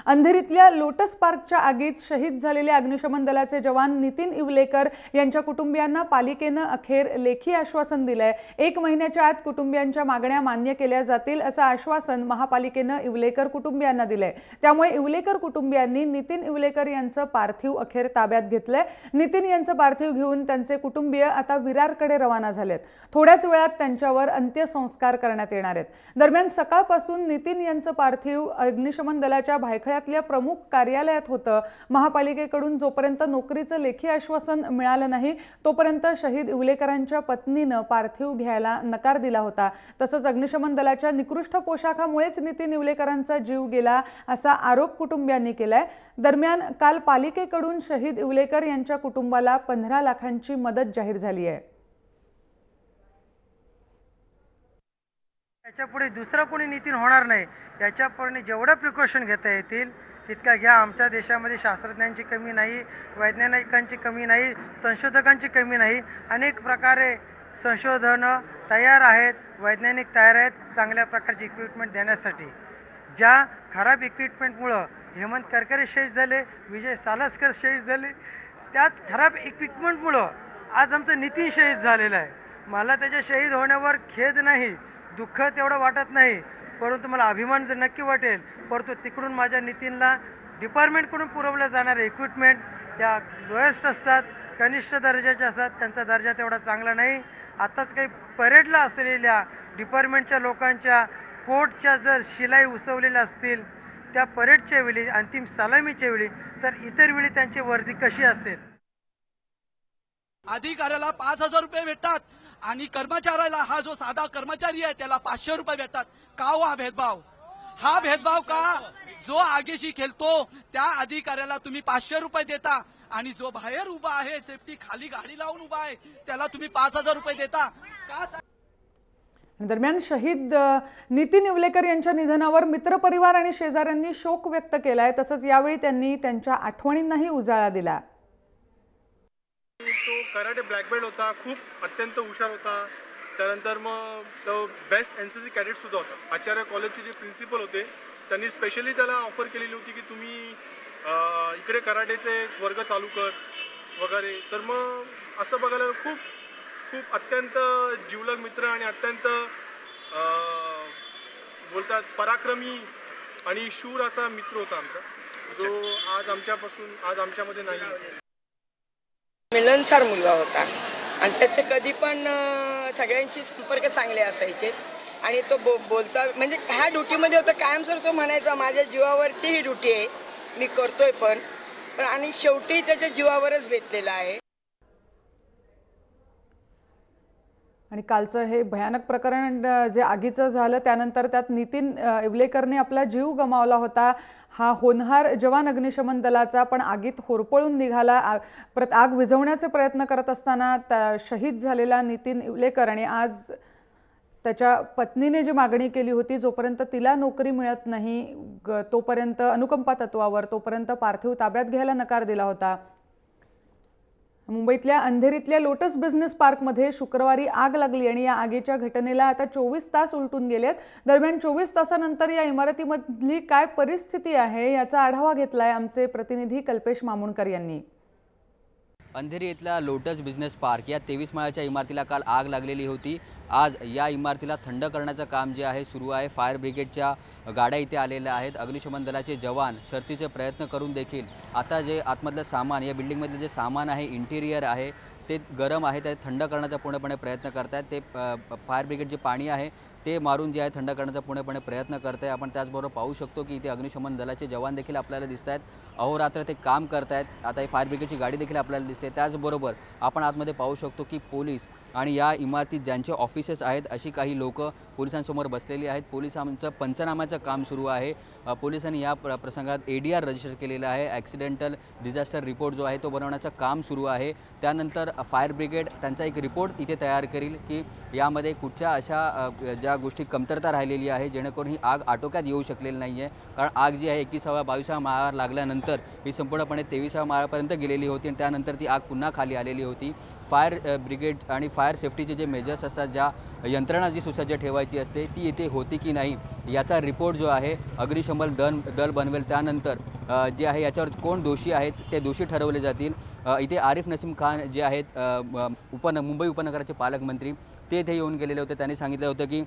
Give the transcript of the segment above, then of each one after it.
अंधेरीतल्या lotus पार्कच्या आगीत शहीद झालेले अग्निशमन दलाचे जवान नितीन इवलेकर यांच्या कुटुंबियांना पालिकेने अखेर लेखी आश्वासन दिलंय। 1 महिन्याच्या आत कुटुंबियांच्या मागण्या मान्य केल्या जातील असं आश्वासन महापालिकेने इवलेकर कुटुंबियांना दिलंय। त्यामुळे इवलेकर कुटुंबियांनी नितीन इवलेकर यांचं पार्थिव अखेर ताब्यात घेतलंय। नितीन यांचं पार्थिव घेऊन त्यांचे कुटुंबीय आता विरारकडे रवाना झालेत। थोड्याच वेळात त्यांच्यावर अंत्यसंस्कार करण्यात येणार आहेत। दरम्यान सकाळपासून नितीन यांचं पार्थिव अग्निशमन दलाच्या भायखळ्यातल्या प्रमुख कार्यालयात होतं। महापालिकेकडून जोपर्यंत नोकरीचं लेखी आश्वासन मिळालं नाही तोपर्यंत शहीद इवलेकरांच्या पत्नीनं पार्थिव घ्यायला नकार दिला होता। तसंच अग्निशमन दलाच्या निकृष्ट पोशाखामुळेच नितीन इवलेकरांचा जीव गेला असा आरोप कुटुंबियांनी केलाय। दरम्यान काल पालिकेकडून शहीद इवलेकर यांच्या कुटुंबाला 15 लाखांची मदत जाहीर झाली आहे। याच्यापुढे दुसरा कोणी नितीन होणार नाही। याच्यापुढे जेवढं प्रिकॉशन घेता येतील तितका घ्या। आमच्या देशामध्ये शास्त्रज्ञांची कमी नाही, वैज्ञानिकांची कमी नाही, संशोधकांची कमी नाही। अनेक प्रकारे संशोधनं तयार आहेत, वैज्ञानिक तयार आहेत चांगल्या प्रकारची इक्विपमेंट देण्यासाठी। ज्या खराब इक्विपमेंटमुळे हेमंत करकरे शहीद झाले, विजय सालस्कर शहीद झाले, त्याच खराब इक्विपमेंटमुळे आज आमचं नितीन शहीद झालेला आहे। मला त्याच्या शहीद होण्यावर खेद नाही, दुःख तेवढं वाटत नाही, परंतु मला अभिमान नक्की वाटेल। परंतु तिकडून माझ्या नितीनला डिपार्टमेंटकडून पुरवल्या जाणारे इक्विपमेंट त्या लोएस्ट असतात, कनिष्ठ दर्जाच्या असतात, त्यांचा दर्जा तेवढा चांगला नाही। आताच काही परेडला असलेल्या डिपार्टमेंटच्या लोकांच्या कोटच्या जर शिलाई उसवलेल्या असतील त्या परेडच्या वेळी, अंतिम सलामीच्या वेळी, तर इतर वेळी त्यांची वर्दी कशी असेल? अधिकाऱ्याला 5000 रुपये भेटतात आणि कर्मचाऱ्याला, हा जो साधा कर्मचारी आहे त्याला 500 रुपये भेटतात। का हो हा भेदभाव? हा भेदभाव का? जो आगीशी खेळतो त्या अधिकाऱ्याला तुम्ही 500 रुपये देता आणि जो बाहेर उभा आहे, सेफ्टी खाली गाडी लावून उभा आहे, त्याला तुम्ही 5000 रुपये देता का? दरम्यान शहीद नितीन इवलेकर यांच्या निधनावर मित्रपरिवार आणि शेजाऱ्यांनी शोक व्यक्त केलाय। तसंच यावेळी त्यांनी त्यांच्या आठवणींनाही उजाळा दिला। तो कराटे ब्लॅक बेल्ट होता, खूप अत्यंत हुशार होता। त्यानंतर मग तो बेस्ट एनसीसी कॅडेट सुद्धा होता। आचार्य कॉलेजचे जे प्रिन्सिपल होते त्यांनी स्पेशली त्याला ऑफर केलेली होती की तुम्ही इकडे कराटेचे वर्ग चालू कर वगैरे। तर मग असं बघायला खूप खूप अत्यंत जिवलग मित्र आणि अत्यंत बोलतात पराक्रमी आणि शूर असा मित्र होता आमचा, जो आज आमच्यामध्ये नाही। मिलनसार मुलगा होता आणि त्याचे कधी पण सगळ्यांशी संपर्क चांगले असायचे आणि तो बोलता म्हणजे ह्या ड्युटीमध्ये होता कायमस्वरूपी। तो म्हणायचा माझ्या जीवावरची ही ड्युटी आहे, मी करतोय पण आणि शेवटी त्याच्या जीवावरच बेतलेला आहे। आणि कालचं हे भयानक प्रकरण जे आगीचं झालं त्यानंतर त्यात नितीन इवलेकरने आपला जीव गमावला होता। हा होनहार जवान अग्निशमन दलाचा पण आगीत होरपळून निघाला। आग विझवण्याचे प्रयत्न करत असताना शहीद झालेला नितीन इवलेकर आणि आज त्याच्या पत्नीने जी मागणी केली होती, जोपर्यंत तिला नोकरी मिळत नाही तोपर्यंत अनुकंपा तत्वावर तोपर्यंत पार्थिव ताब्यात घ्यायला नकार दिला होता। मुंबईतल्या अंधेरीतल्या लोटस बिझनेस पार्कमध्ये शुक्रवारी आग लागली आणि या आगीच्या घटनेला आता 24 तास उलटून गेलेत। दरम्यान 24 तासानंतर या इमारतीमधली काय परिस्थिती आहे याचा आढावा घेतलाय आमचे प्रतिनिधी कल्पेश मामुणकर यांनी। अंधेरी इथल्या लोटस बिझनेस पार्क या 23 माळ्याच्या इमारतीला काल आग लागलेली होती। आज या इमारतीला थंड करण्याचं काम जे आहे सुरू आहे। फायर ब्रिगेडच्या गाड्या इथे आलेल्या आहेत। अग्निशमन दलाचे जवान शर्थीचे प्रयत्न करून देखील आता जे आतमधलं सामान, या बिल्डिंगमधलं जे सामान आहे, इंटिरियर आहे, ते गरम आहे, ते थंड करण्याचा पूर्णपणे प्रयत्न करतायत। ते फायर ब्रिगेड जे पाणी आहे ते मारून जे आहे थंड करण्याचा पूर्णपणे प्रयत्न करत आहे। आपण त्याचबरोबर पाहू शकतो की इथे अग्निशमन दलाचे जवान देखील आपल्याला दिसत आहेत, अहोरात्र ते काम करत आहेत। आता ही फायर ब्रिगेडची गाडी देखील आपल्याला दिसते। त्याचबरोबर आपण आतमध्ये पाहू शकतो की पोलीस आणि या इमारतीत ज्यांचे ऑफिसेस आहेत अशी काही लोक पोलिसांसमोर बसलेली आहेत। पोलिसांचं पंचनाम्याचं काम सुरू आहे। पोलिसांनी या प्रसंगात ADR रजिस्टर केलेला आहे, ॲक्सिडेंटल डिझास्टर रिपोर्ट जो आहे तो बनवण्याचं काम सुरू आहे। त्यानंतर फायर ब्रिगेड त्यांचा एक रिपोर्ट इथे तयार करेल की यामध्ये कुठच्या अशा ज्या गोष्टी कमतरता राहिलेली आहे जेणेकरून ही आग आटोक्यात येऊ शकलेली नाही आहे। कारण आग जी आहे 21व्या 22व्या माळ्यावर लागल्यानंतर ही संपूर्णपणे 23व्या माळ्यापर्यंत गेलेली होती आणि त्यानंतर ती आग पुन्हा खाली आलेली होती। फायर ब्रिगेड आणि फायर सेफ्टीचे जे मेजर्स असतात, ज्या यंत्रणा जी सुसज्ज ठेवायची असते ती इथे होती की नाही याचा रिपोर्ट जो आहे अग्निशमन दल बनवेल. त्यानंतर जे आहे याच्यावर कोण दोषी आहेत ते दोषी ठरवले जातील. इथे आरिफ नसीम खान जे आहेत मुंबई उपनगराचे पालकमंत्री ते इथे येऊन गेलेले होते. त्यांनी सांगितलं होतं की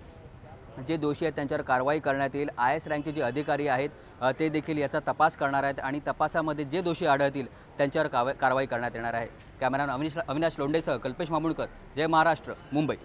जे दोषी आहेत त्यांच्यावर कारवाई करण्यात येईल. IS रँकचे जे अधिकारी आहेत ते देखील याचा तपास करणार आहेत आणि तपासामध्ये जे दोषी आढळतील त्यांच्यावर कारवाई करण्यात येणार आहे. कॅमेरामॅन अविनाश लोंढेसह कल्पेश मामुणकर, जय महाराष्ट्र, मुंबई.